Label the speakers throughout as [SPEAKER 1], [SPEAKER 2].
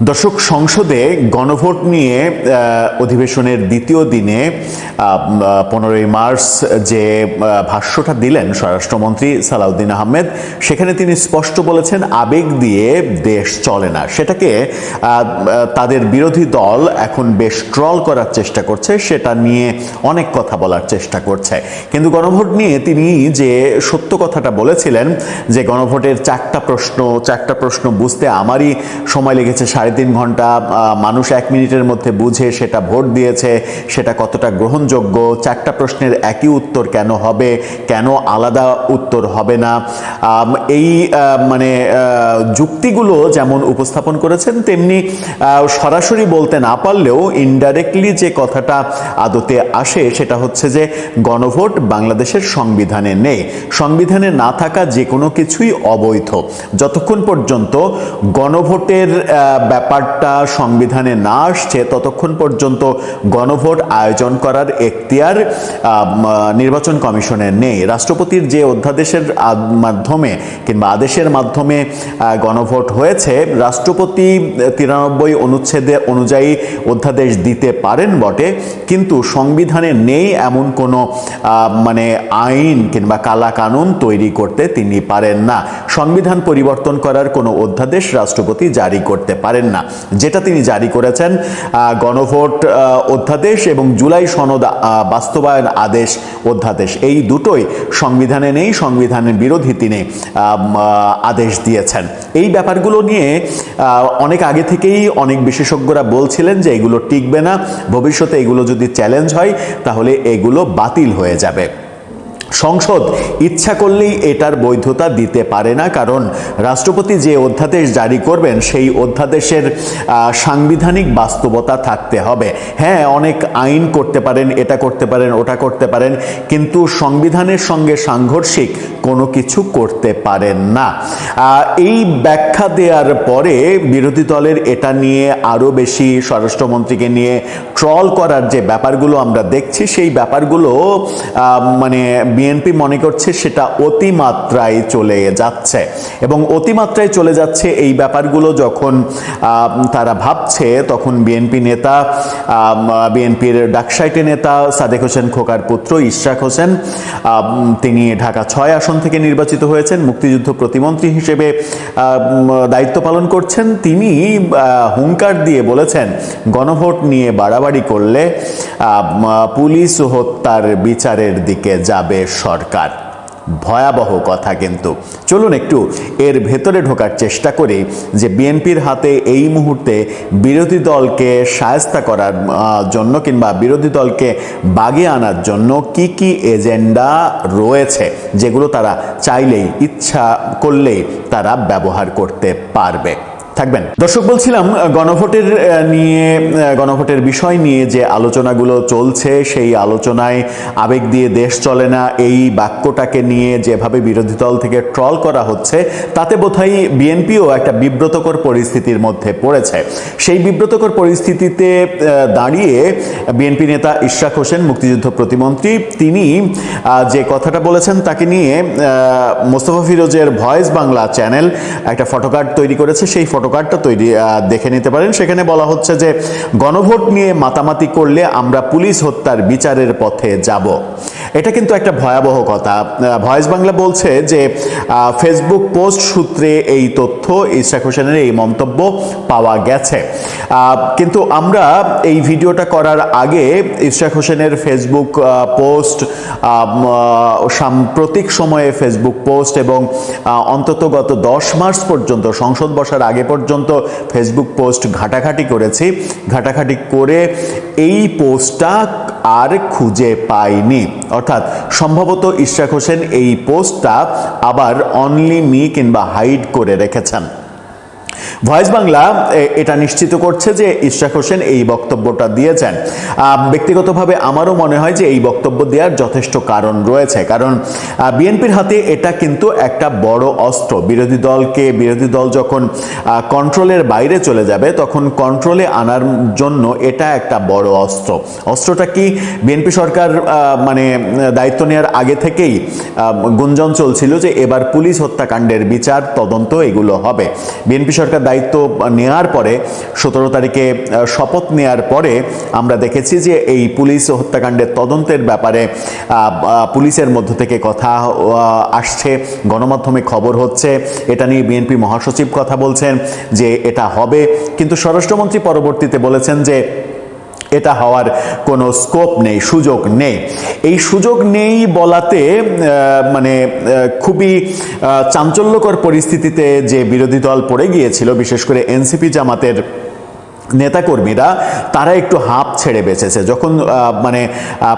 [SPEAKER 1] দর্শক, সংসদে গণভোট নিয়ে অধিবেশনের দ্বিতীয় দিনে 15ই মার্চ যে ভাষ্যটা দিলেন স্বরাষ্ট্রমন্ত্রী সালাউদ্দিন আহমেদ, সেখানে তিনি স্পষ্ট বলেছেন আবেগ দিয়ে দেশ চলে না। সেটাকে তাদের বিরোধী দল এখন বেশ ট্রল করার চেষ্টা করছে, সেটা নিয়ে অনেক কথা বলার চেষ্টা করছে। কিন্তু গণভোট নিয়ে তিনি যে সত্য কথাটা বলেছিলেন যে গণভোটের চারটা প্রশ্ন বুঝতে আমারই সময় লেগেছে 3.5 ঘন্টা, মানুষ 1 মিনিটের মধ্যে বুঝে সেটা ভোট দিয়েছে, সেটা কতটা গ্রহণযোগ্য, 4টা প্রশ্নের একই উত্তর কেন হবে, কেন আলাদা উত্তর হবে না, এই যুক্তিগুলো যেমন উপস্থাপন করেছেন, তেমনি সরাসরি বলতে না পারলেও ইনডাইরেক্টলি যে কথাটা আদতে আসে সেটা হচ্ছে যে গণভোট বাংলাদেশের সংবিধানে নেই। সংবিধানে না থাকা যে কোনো কিছুই অবৈধ। যতক্ষণ পর্যন্ত গণভোটের ব্যাপারটা সংবিধানে না আসছে ততক্ষণ পর্যন্ত গণভোট আয়োজন করার এখতিয়ার নির্বাচন কমিশনের নেই। রাষ্ট্রপতির যে অধ্যাদেশের মাধ্যমে কিংবা আদেশের মাধ্যমে গণভোট হয়েছে, রাষ্ট্রপতি 93 অনুচ্ছেদে অনুযায়ী অধ্যাদেশ দিতে পারেন বটে, কিন্তু সংবিধানে নেই এমন কোনো আইন কিংবা কালা কানুন তৈরি করতে তিনি পারেন না। সংবিধান পরিবর্তন করার কোনো অধ্যাদেশ রাষ্ট্রপতি জারি করতে পারেন না। যেটা তিনি জারি করেছেন গণভোট অধ্যাদেশ এবং জুলাই সনদ বাস্তবায়ন আদেশ অধ্যাদেশ, এই দুটোই সংবিধানে নেই, সংবিধানের বিরোধী তিনি আদেশ দিয়েছেন। এই ব্যাপারগুলো নিয়ে অনেক আগে থেকেই অনেক বিশেষজ্ঞরা বলছিলেন যে এগুলো টিকবে না, ভবিষ্যতে এগুলো যদি চ্যালেঞ্জ হয় তাহলে এগুলো বাতিল হয়ে যাবে। সংসদ ইচ্ছা করলেই এটার বৈধতা দিতে পারে না, কারণ রাষ্ট্রপতি যে অধ্যাদেশ জারি করবেন সেই অধ্যাদেশের সাংবিধানিক বাস্তবতা থাকতে হবে। হ্যাঁ, অনেক আইন করতে পারেন, এটা করতে পারেন, ওটা করতে পারেন, কিন্তু সংবিধানের সঙ্গে সাংঘর্ষিক কোনো কিছু করতে পারেন না। এই ব্যাখ্যা দেওয়ার পরে বিরোধী দলের এটা নিয়ে আরও বেশি স্বরাষ্ট্রমন্ত্রীকে নিয়ে ট্রল করার যে ব্যাপারগুলো আমরা দেখছি, সেই ব্যাপারগুলো বিএনপি মনে করছে সেটা অতিমাত্রায় চলে যাচ্ছে, এবং অতিমাত্রায় চলে যাচ্ছে এই ব্যাপারগুলো যখন তারা ভাবছে, তখন বিএনপির ডাকসাইটে নেতা সাদেক হোসেন খোকার পুত্র ইশরাক হোসেন, তিনি ঢাকা 6 আসন থেকে নির্বাচিত হয়েছেন, মুক্তিযুদ্ধ প্রতিমন্ত্রী হিসেবে দায়িত্ব পালন করছেন। তিনি হুঙ্কার দিয়ে বলেছেন গণভোট নিয়ে বাড়াবাড়ি করলে পুলিশ হত্যার বিচারের দিকে যাবে সরকার। ভয়াবহ কথা। কিন্তু চলুন একটু এর ভেতরে ঢোকার চেষ্টা করি যে বিএনপির হাতে এই মুহূর্তে বিরোধী দলকে শায়েস্তা করার জন্য কিংবা বিরোধী দলকে বাগে আনার জন্য কি কি এজেন্ডা রয়েছে, যেগুলো তারা চাইলেই, ইচ্ছা করলেই তারা ব্যবহার করতে পারবে। থাকবেন দর্শক। বলছিলাম গণভোটের বিষয় নিয়ে যে আলোচনাগুলো চলছে, সেই আলোচনায় আবেগ দিয়ে দেশ চলে না এই বাক্যটাকে নিয়ে যেভাবে বিরোধী দল থেকে ট্রল করা হচ্ছে, তাতে বোধহয় বিএনপিও একটা বিব্রতকর পরিস্থিতির মধ্যে পড়েছে। সেই বিব্রতকর পরিস্থিতিতে দাঁড়িয়ে বিএনপি নেতা ইশরাক হোসেন, মুক্তিযুদ্ধ প্রতিমন্ত্রী, তিনি যে কথাটা বলেছেন তাকে নিয়ে মোস্তফা ফিরোজের ভয়েস বাংলা চ্যানেল একটা ফটোকার্ড তৈরি করেছে। সেই ফটোকার্ডটা দেখে নিতে পারেন। সেখানে বলা হচ্ছে যে গণভোট নিয়ে মাতামাতি করলে আমরা পুলিশ হত্যার বিচারের পথে যাব। এটা কিন্তু একটা ভয়াবহ কথা। ভয়েস বাংলা বলছে যে ফেসবুক পোস্ট সূত্রে এই তথ্য, ইশরাক হোসেনের এই মন্তব্য পাওয়া গেছে। কিন্তু আমরা এই ভিডিওটা করার আগে ইশরাক হোসেনের ফেসবুক পোস্ট, সাম্প্রতিক সময়ে ফেসবুক পোস্ট এবং অন্তত গত 10 মার্চ পর্যন্ত, সংসদ বসার আগে পর্যন্ত ফেসবুক পোস্ট ঘাটাঘাটি করেছি। ঘাটাঘাটি করে এই পোস্টটা আর খুঁজে পাইনি, অর্থাৎ সম্ভবত ইশরাক হোসেন এই পোস্টটা আবার অনলি মি কিংবা হাইড করে রেখেছেন। ভয়েস বাংলা এটা নিশ্চিত করছে যে ইশরাক হোসেন এই বক্তব্যটা দিয়েছেন। ব্যক্তিগতভাবে আমারও মনে হয় যে এই বক্তব্য দেওয়ার যথেষ্ট কারণ রয়েছে, কারণ বিএনপির হাতে এটা কিন্তু একটা বড় অস্ত্র। বিরোধী দল যখন কন্ট্রোলের বাইরে চলে যাবে তখন কন্ট্রোলে আনার জন্য এটা একটা বড় অস্ত্র। অস্ত্রটা কি? বিএনপি সরকার দায়িত্ব নেওয়ার আগে থেকেই গুঞ্জন চলছিল যে এবার পুলিশ হত্যাকাণ্ডের বিচার, তদন্ত এগুলো হবে। বিএনপি সরকার দায়িত্ব নেওয়ার পরে 17 তারিখে শপথ নেওয়ার পরে আমরা দেখেছি যে এই পুলিশ হত্যাকাণ্ডের তদন্তের ব্যাপারে পুলিশের মধ্য থেকে কথা আসছে, গণমাধ্যমে খবর হচ্ছে, এটা নিয়ে বিএনপি মহাসচিব কথা বলছেন যে এটা হবে, কিন্তু স্বরাষ্ট্রমন্ত্রী পরবর্তীতে বলেছেন যে এটা হওয়ার কোনো স্কোপ নেই, সুযোগ নেই। এই সুযোগ নেই বলাতে মানে খুবই চাঞ্চল্যকর পরিস্থিতিতে যে বিরোধী দল পড়ে গিয়েছিল, বিশেষ করে এনসিপি জামাতের নেতাকর্মীরা, তারা একটু হাঁপ ছেড়ে বেঁচেছে। যখন মানে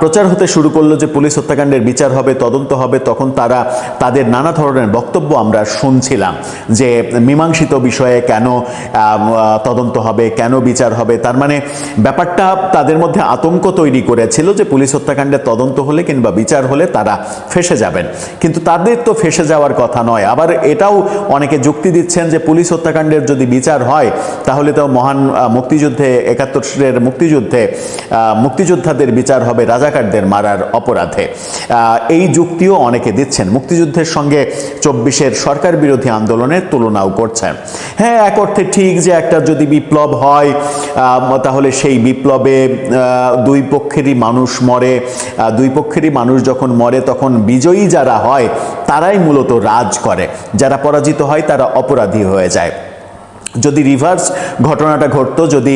[SPEAKER 1] প্রচার হতে শুরু করলো যে পুলিশ হত্যাকাণ্ডের বিচার হবে, তদন্ত হবে, তখন তারা তাদের নানা ধরনের বক্তব্য আমরা শুনছিলাম যে মীমাংসিত বিষয়ে কেন তদন্ত হবে, কেন বিচার হবে। তার মানে ব্যাপারটা তাদের মধ্যে আতঙ্ক তৈরি করেছিল যে পুলিশ হত্যাকাণ্ডের তদন্ত হলে কিংবা বিচার হলে তারা ফেঁসে যাবেন, কিন্তু তাদের তো ফেঁসে যাওয়ার কথা নয়। আবার এটাও অনেকে যুক্তি দিচ্ছেন যে পুলিশ হত্যাকাণ্ডের যদি বিচার হয় তাহলে তো মহান মুক্তিযুদ্ধে 71-এর মুক্তিযোদ্ধাদের বিচার হবে রাজাকারদের মারার অপরাধে। এই যুক্তিও অনেকে দিচ্ছেন, মুক্তিযুদ্ধের সঙ্গে 24-এর সরকার বিরোধী আন্দোলনের তুলনাও করছেন। হ্যাঁ, এক অর্থে ঠিক যে একটা যদি বিপ্লব হয় তাহলে সেই বিপ্লবে দুই পক্ষেরই মানুষ মরে, দুই পক্ষেরই মানুষ যখন মরে তখন বিজয়ী যারা হয় তারাই মূলত রাজ করে, যারা পরাজিত হয় তারা অপরাধী হয়ে যায়। যদি রিভার্স ঘটনাটা ঘটতো, যদি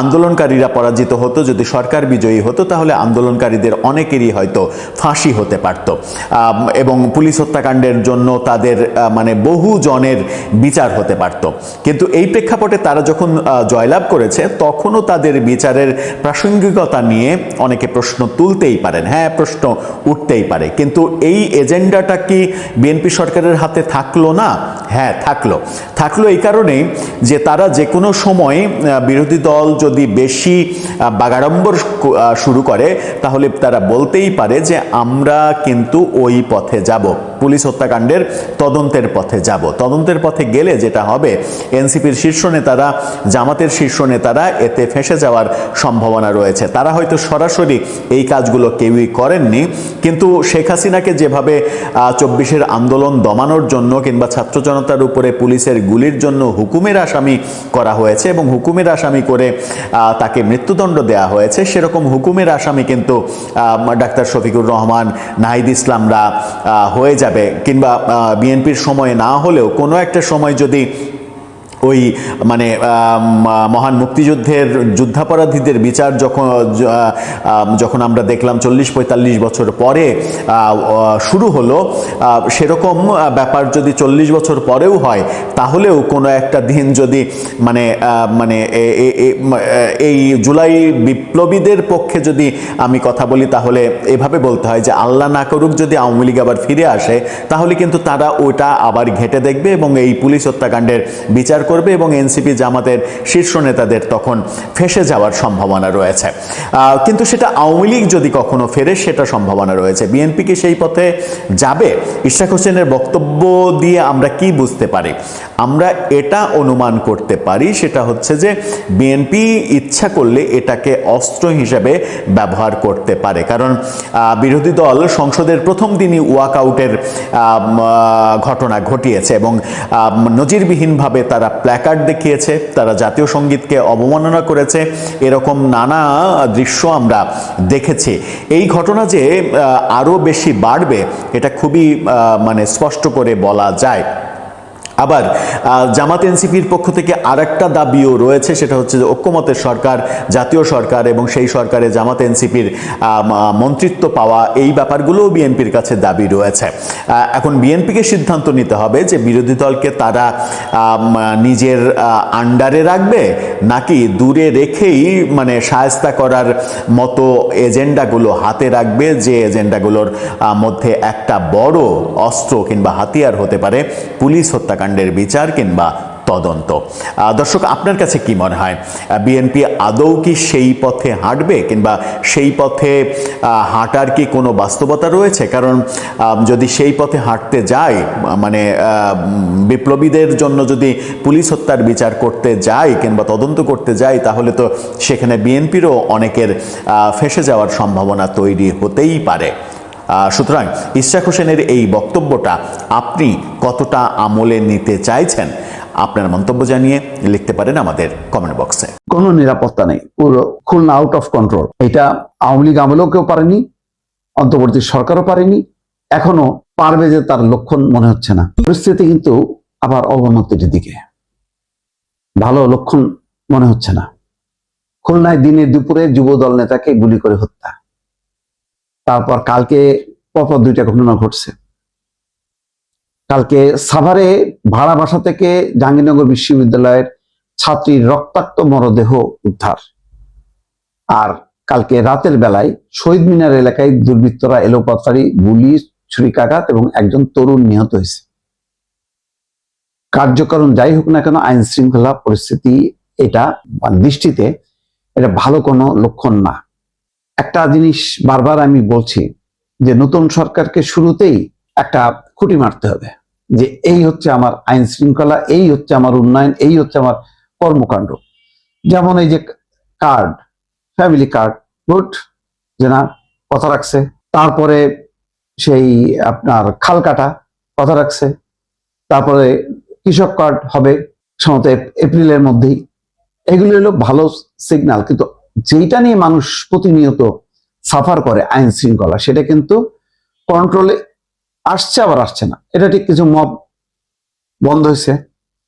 [SPEAKER 1] আন্দোলনকারীরা পরাজিত হতো, যদি সরকার বিজয়ী হতো, তাহলে আন্দোলনকারীদের অনেকেরই হয়তো ফাঁসি হতে পারত এবং পুলিশ হত্যাকাণ্ডের জন্য তাদের মানে বহু জনের বিচার হতে পারত। কিন্তু এই প্রেক্ষাপটে তারা যখন জয়লাভ করেছে তখনও তাদের বিচারের প্রাসঙ্গিকতা নিয়ে অনেকে প্রশ্ন তুলতেই পারেন। হ্যাঁ, প্রশ্ন উঠতেই পারে, কিন্তু এই এজেন্ডাটা কি বিএনপি সরকারের হাতে থাকলো না? হ্যাঁ, থাকলো এই কারণেই যে তারা যে কোনো সময় বিরোধী দল যদি বেশি বাগাড়ম্বর শুরু করে তাহলে তারা বলতেই পারে যে আমরা কিন্তু ওই পথে যাব, পুলিশ হত্যাকাণ্ডের তদন্তের পথে যাব। তদন্তের পথে গেলে যেটা হবে, এনসিপির শীর্ষ নেতারা, জামাতের শীর্ষ নেতারা এতে ফেঁসে যাওয়ার সম্ভাবনা রয়েছে। তারা হয়তো সরাসরি এই কাজগুলো কেউই করেননি, কিন্তু শেখ হাসিনাকে যেভাবে 24-এর আন্দোলন দমানোর জন্য কিংবা ছাত্র জনতার উপরে পুলিশের গুলির জন্য হুকুমের আসামি করা হয়েছে এবং হুকুমের আসামি করে তাকে মৃত্যুদণ্ড দেয়া হয়েছে, সেরকম হুকুমের আসামি কিন্তু ডাক্তার শফিকুর রহমান, নাহিদ ইসলামরা হয়ে যাবে, কিংবা বিএনপির সময়ে না হলেও কোনো একটা সময় যদি ওই মানে মহান মুক্তিযুদ্ধের যুদ্ধাপরাধীদের বিচার যখন আমরা দেখলাম 40-45 বছর পরে শুরু হলো, সেরকম ব্যাপার যদি 40 বছর পরেও হয় তাহলেও কোনো একটা দিন যদি মানে এই জুলাই বিপ্লবীদের পক্ষে যদি আমি কথা বলি তাহলে এভাবে বলতে হয় যে আল্লাহ না করুক যদি আওয়ামী লীগ আবার ফিরে আসে, তাহলে কিন্তু তারা ওটা আবার ঘেঁটে দেখবে এবং এই পুলিশ হত্যাকাণ্ডের বিচার করবে এবং এনসিপি জামাতের শীর্ষ নেতাদের তখন ফেঁসে যাওয়ার সম্ভাবনা রয়েছে। কিন্তু সেটা আওয়ামী লীগ যদি কখনো ফেরে সেটা সম্ভাবনা রয়েছে। বিএনপি কি সেই পথে যাবে? ইশরাক হোসেনের বক্তব্য দিয়ে আমরা কি বুঝতে পারি? আমরা এটা অনুমান করতে পারি, সেটা হচ্ছে যে বিএনপি ইচ্ছা করলে এটাকে অস্ত্র হিসেবে ব্যবহার করতে পারে। কারণ বিরোধী দল সংসদের প্রথম দিনই ওয়াকআউটের ঘটনা ঘটিয়েছে এবং নজিরবিহীনভাবে তারা প্ল্যাকার্ড দেখিয়েছে, তারা জাতীয় সঙ্গীতকে অবমাননা করেছে, এরকম নানা দৃশ্য আমরা দেখেছি। এই ঘটনা যে আরও বেশি বাড়বে এটা খুবই মানে স্পষ্ট করে বলা যায়। আবার জামাত এনসিপির পক্ষ থেকে আরেকটা দাবিও রয়েছে, সেটা হচ্ছে যে ঐক্যমতের সরকার, জাতীয় সরকার এবং সেই সরকারে জামাত এনসিপির মন্ত্রিত্ব পাওয়া, এই ব্যাপারগুলোও বিএনপির কাছে দাবি রয়েছে। এখন বিএনপিকে সিদ্ধান্ত নিতে হবে যে বিরোধী দলকে তারা নিজের আন্ডারে রাখবে নাকি দূরে রেখেই মানে শায়েস্তা করার মতো এজেন্ডাগুলো হাতে রাখবে, যে এজেন্ডাগুলোর মধ্যে একটা বড় অস্ত্র কিংবা হাতিয়ার হতে পারে পুলিশ হত্যাকাণ্ড বিচার কিংবা তদন্ত। দর্শক, আপনার কাছে কি মনে হয়, বিএনপি আদৌ কি সেই পথে হাঁটবে কিংবা সেই পথে হাঁটার কি কোনো বাস্তবতা রয়েছে? কারণ যদি সেই পথে হাঁটতে যায়, মানে বিপ্লবীদের জন্য যদি পুলিশ হত্যার বিচার করতে যায় কিংবা তদন্ত করতে যায়, তাহলে তো সেখানে বিএনপিরও অনেকের ফেঁসে যাওয়ার সম্ভাবনা তৈরি হতেই পারে। সুতরাং ইশরাক হোসেনের এই বক্তব্যটা আপনি কতটা আমলে নিতে চাইছেন? আপনার মন্তব্য জানিয়ে লিখতে পারেন আমাদের কমেন্ট বক্সে।
[SPEAKER 2] কোনো নিরাপত্তা নেই, পুরো খুলনা আউট অফ কন্ট্রোল। এটা আওয়ামী লীগ আমলেও কেউ পারেনি, অন্তর্বর্তী সরকারও পারেনি, এখনো পারবে যে তার লক্ষণ মনে হচ্ছে না। পরিস্থিতি কিন্তু আবার অবনতির দিকে, ভালো লক্ষণ মনে হচ্ছে না। খুলনায় দিনে দুপুরে যুবদল নেতাকে গুলি করে হত্যা, তারপর কালকে পরপর 2টা ঘটনা ঘটছে। কালকে সাভারে ভাড়া বাসা থেকে জাহাঙ্গীরনগর বিশ্ববিদ্যালয়ের ছাত্রীর রক্তাক্ত মরদেহ উদ্ধার। আর কালকে রাতের বেলায় শহীদ মিনার এলাকায় দুর্বৃত্তরা এলোপাতাড়ি গুলি, ছুরিকাঘাত এবং একজন তরুণ নিহত হয়েছে। কার্যকারণ যাই হোক না কেন, আইন শৃঙ্খলা পরিস্থিতি এটা দৃষ্টিতে এটা ভালো কোনো লক্ষণ না। একটা জিনিস বারবার আমি বলছি যে নতুন সরকারকে শুরুতেই একটা খুঁটি মারতে হবে যে এই হচ্ছে আমার আইন শৃঙ্খলা, এই হচ্ছে আমার উন্নয়ন, এই হচ্ছে আমার কর্মকাণ্ড। যেমন এই যে কার্ড, ফ্যামিলি কার্ড, গুড, যে না কথা রাখছে। তারপরে সেই আপনার খাল কাটা কথা রাখছে। তারপরে কৃষক কার্ড হবে সম্ভবত এপ্রিলের মধ্যেই। এগুলো হলো ভালো সিগন্যাল, কিন্তু যেটা নিয়ে মানুষ প্রতিনিয়ত সাফার করে আইন শৃঙ্খলা, সেটা কিন্তু কন্ট্রোলে আসছে আবার আসছে না। এটা ঠিক কিছু মব বন্ধ হয়েছে,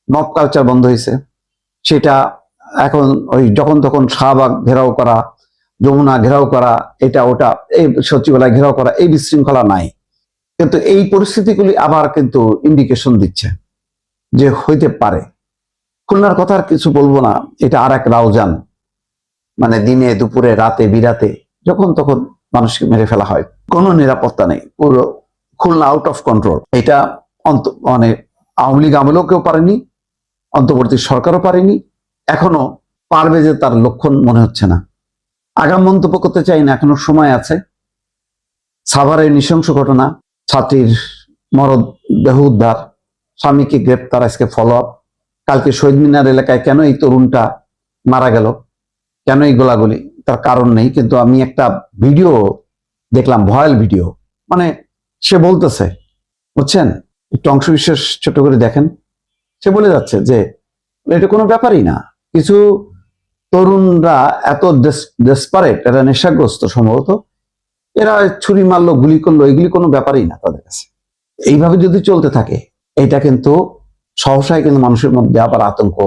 [SPEAKER 2] মব কালচার বন্ধ হয়েছে, সেটা এখন ওই যখন তখন শাহবাগ ঘেরাও করা, যমুনা ঘেরাও করা, এটা ওটা, এই সচিবালয় ঘেরাও করা, এই বিশৃঙ্খলা নাই। কিন্তু এই পরিস্থিতিগুলি আবার কিন্তু ইন্ডিকেশন দিচ্ছে যে হইতে পারে। খুলনার কথা আর কিছু বলবো না, এটা আর এক রাউজান, মানে দিনে দুপুরে রাতে বিরাতে যখন তখন মানুষকে মেরে ফেলা হয়, কোনো নিরাপত্তা নেই, পুরো খুলনা আউট অফ কন্ট্রোল। এটা মানে আওয়ামী লীগ আমলেও কেউ পারেনি, অন্তর্বর্তী সরকারও পারেনি, এখনো পারবে যে তার লক্ষণ মনে হচ্ছে না। আগাম মন্তব্য করতে চাই না, এখনো সময় আছে। সাভারের নৃশংস ঘটনা, ছাত্রীর মরদেহ উদ্ধার, স্বামীকে গ্রেপ্তার, আজকে ফলো আপ। কালকে শহীদ মিনার এলাকায় কেন এই তরুণটা মারা গেল, কেন এই গোলাগুলি, তার কারণ নেই। কিন্তু আমি একটা ভিডিও দেখলাম, ভয়াল ভিডিও, মানে সে বলতেছে, বুঝছেন, একটু অংশ বিশেষ ছোট করে দেখেন। সে বলে যাচ্ছে যে এটা কোনো ব্যাপারই না, কিছু তরুণরা এত ডেসপারেট, এরা নেশাগ্রস্ত সম্ভবত, এরা ছুরি মারলো, গুলি করলো, এগুলি কোনো ব্যাপারই না তাদের কাছে। এইভাবে যদি চলতে থাকে, এটা কিন্তু সহসাই কিন্তু মানুষের মধ্যে আবার আতঙ্ক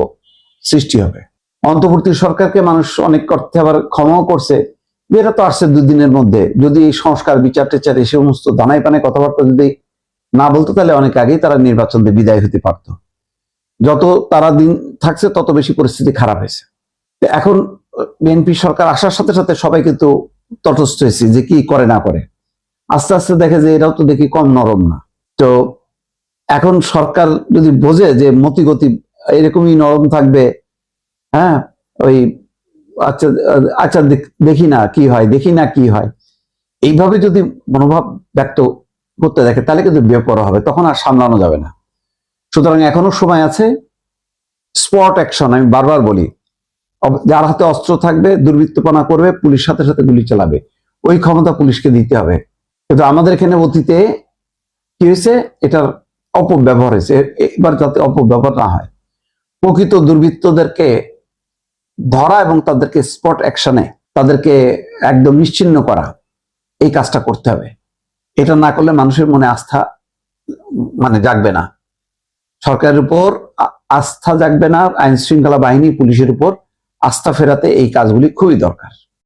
[SPEAKER 2] সৃষ্টি হবে। অন্তর্বর্তী সরকারকে মানুষ অনেক অর্থে আবার ক্ষমাও করছে, এরা তো আসছে 2 দিনের মধ্যে। যদি এই সংস্কার, বিচার টেচার, এই সমস্ত দানাই পানে কথাবার্তা যদি না বলতো, তাহলে অনেক আগেই তারা নির্বাচন দিয়ে বিদায় হতে পারতো। যত তারা দিন থাকছে তত বেশি পরিস্থিতি খারাপ হয়েছে। এখন বিএনপি সরকার আসার সাথে সাথে সবাই কিন্তু তটস্থ হয়েছে যে কি করে না করে। আস্তে আস্তে দেখে যে এরাও তো দেখি কম নরম না। তো এখন সরকার যদি বোঝে যে মতিগতি এরকমই নরম থাকবে, হ্যাঁ, ওই আচ্ছা আচ্ছা দেখি না কি হয়, দেখি না কি হয়, এইভাবে যদি মনোভাব ব্যক্ত করতে দেখে, তাহলে কিন্তু বেপরোয়া হবে, তখন আর সামলানো যাবে না। সুতরাং এখনো সময় আছে, স্পট অ্যাকশন। আমি বারবার বলি, যার হাতে অস্ত্র থাকবে, দুর্বৃত্তপনা করবে, পুলিশ সাথে সাথে গুলি চালাবে, ওই ক্ষমতা পুলিশকে দিতে হবে। কিন্তু আমাদের এখানে অতীতে কি হয়েছে, এটার অপব্যবহার হয়েছে। এবার যাতে অপব্যবহার না হয়, প্রকৃত দুর্বৃত্তদেরকে ধরা এবং তাদেরকে স্পট অ্যাকশনে তাদেরকে একদম নিশ্চিহ্ন করা, এই কাজটা করতে হবে। এটা না করলে মানুষের মনে আস্থা মানে জাগবে না, সরকারের উপর আস্থা জাগবে না। আইন শৃঙ্খলা বাহিনী, পুলিশের উপর আস্থা ফেরাতে এই কাজগুলি খুবই দরকার।